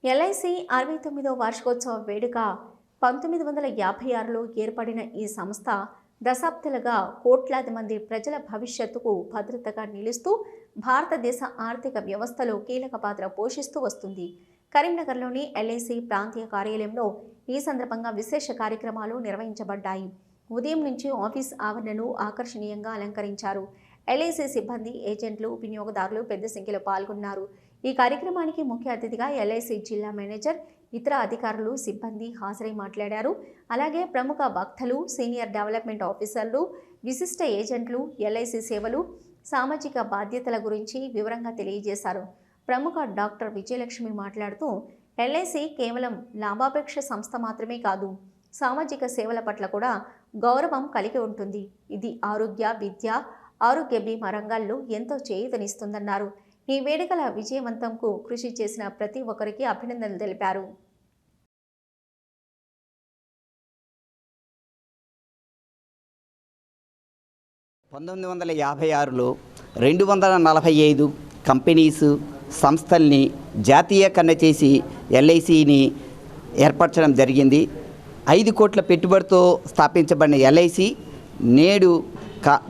LIC 69వ వార్షికోత్సవ వేడుక 1956లో ఏర్పడిన ఈ సంస్థ దశాబ్దాలుగా కోట్లాది మంది ప్రజల భవిష్యత్తుకు భద్రతగా నిలుస్తూ భారతదేశ ఆర్థిక వ్యవస్థలో కీలక పాత్ర పోషిస్తూ వస్తుంది. కరీంనగర్లోని ఎల్ఐసి ప్రాంతీయ కార్యాలయంలో ఈ సందర్భంగా విశేష కార్యక్రమాలు నిర్వహించబడ్డాయి. ఉదయం నుంచి ఆఫీస్ ఆవరణను ఆకర్షణీయంగా అలంకరించారు. ఎల్ఐసి సిబ్బంది, ఏజెంట్లు, వినియోగదారులు పెద్ద సంఖ్యలో పాల్గొన్నారు. ఈ కార్యక్రమానికి ముఖ్య అతిథిగా ఎల్ఐసి జిల్లా మేనేజర్, ఇతర అధికారులు, సిబ్బంది హాజరై మాట్లాడారు. అలాగే ప్రముఖ వక్తలు, సీనియర్ డెవలప్మెంట్ ఆఫీసర్లు, విశిష్ట ఏజెంట్లు ఎల్ఐసి సేవలు, సామాజిక బాధ్యతల గురించి వివరంగా తెలియజేశారు. ప్రముఖ డాక్టర్ విజయలక్ష్మి మాట్లాడుతూ, ఎల్ఐసి కేవలం లాభాపేక్ష సంస్థ మాత్రమే కాదు, సామాజిక సేవల పట్ల కూడా గౌరవం కలిగి ఉంటుంది. ఇది ఆరోగ్య, విద్య, ఆరోగ్య బీమా రంగాల్లో ఎంతో చేయూతనిస్తుందన్నారు. ఈ వేడుకల విజయవంతంకు కృషి చేసిన ప్రతి ఒక్కరికి అభినందనలు తెలిపారు. (1956) 245 కంపెనీస్, సంస్థల్ని జాతీయకరణ చేసి ఎల్ఐసిని ఏర్పరచడం జరిగింది. 5 కోట్ల పెట్టుబడితో స్థాపించబడిన ఎల్ఐసి నేడు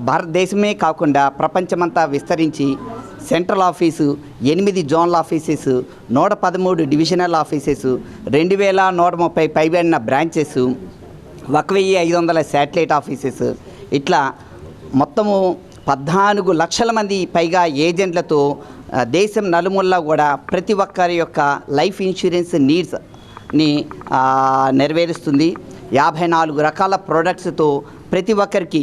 భారతదేశమే కాకుండా ప్రపంచమంతా విస్తరించి central office, 8 zonal offices, 113 divisional offices, 2130 పైబడిన బ్రాంచెస్, 1500 శాటిలైట్ ఆఫీసెస్, ఇట్లా మొత్తము 14 లక్షల మంది పైగా ఏజెంట్లతో దేశం నలుమూలలా కూడా ప్రతి ఒక్కరి యొక్క లైఫ్ ఇన్సూరెన్స్ నీడ్స్ని నెరవేరుస్తుంది. 54 రకాల ప్రోడక్ట్స్తో ప్రతి ఒక్కరికి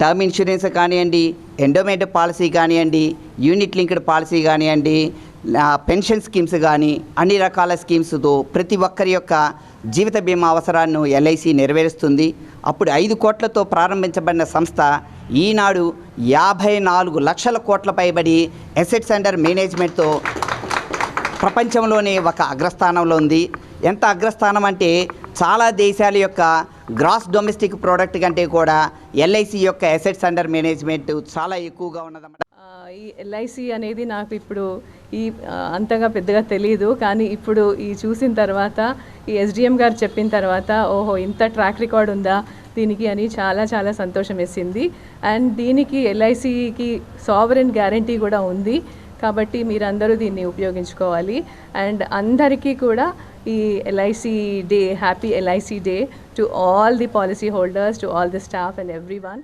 టర్మ్ ఇన్సూరెన్స్ కానివ్వండి, ఎండోమెంట్ పాలసీ కానివ్వండి, యూనిట్ లింక్డ్ పాలసీ కానివ్వండి, పెన్షన్ స్కీమ్స్ కానీ అన్ని రకాల స్కీమ్స్తో ప్రతి ఒక్కరి యొక్క జీవిత బీమా అవసరాలను ఎల్ఐసి నెరవేరుస్తుంది. అప్పుడు 5 కోట్లతో ప్రారంభించబడిన సంస్థ ఈనాడు 54 లక్షల కోట్ల పైబడి అసెట్స్ అండర్ మేనేజ్మెంట్తో ప్రపంచంలోనే ఒక అగ్రస్థానంలో ఉంది. ఎంత అగ్రస్థానం అంటే చాలా దేశాల యొక్క గ్రాస్ డొమెస్టిక్ ప్రోడక్ట్ కంటే కూడా ఎల్ఐసి యొక్క అసెట్స్ అండర్ మేనేజ్మెంట్ చాలా ఎక్కువగా ఉన్నదన్నమాట. ఈ ఎల్ఐసి అనేది నాకు ఇప్పుడు అంతగా పెద్దగా తెలియదు, కానీ ఇప్పుడు ఈ చూసిన తర్వాత, ఈ ఎస్డిఎం గారు చెప్పిన తర్వాత, ఓహో ఇంత ట్రాక్ రికార్డ్ ఉందా దీనికి అని చాలా చాలా సంతోషం వేసింది. అండ్ దీనికి ఎల్ఐసికి సావరెన్ గ్యారంటీ కూడా ఉంది, కాబట్టి మీరందరూ దీన్ని ఉపయోగించుకోవాలి. అండ్ అందరికీ కూడా ఈ LIC day, happy LIC day to all the policy holders, to all the staff and every one.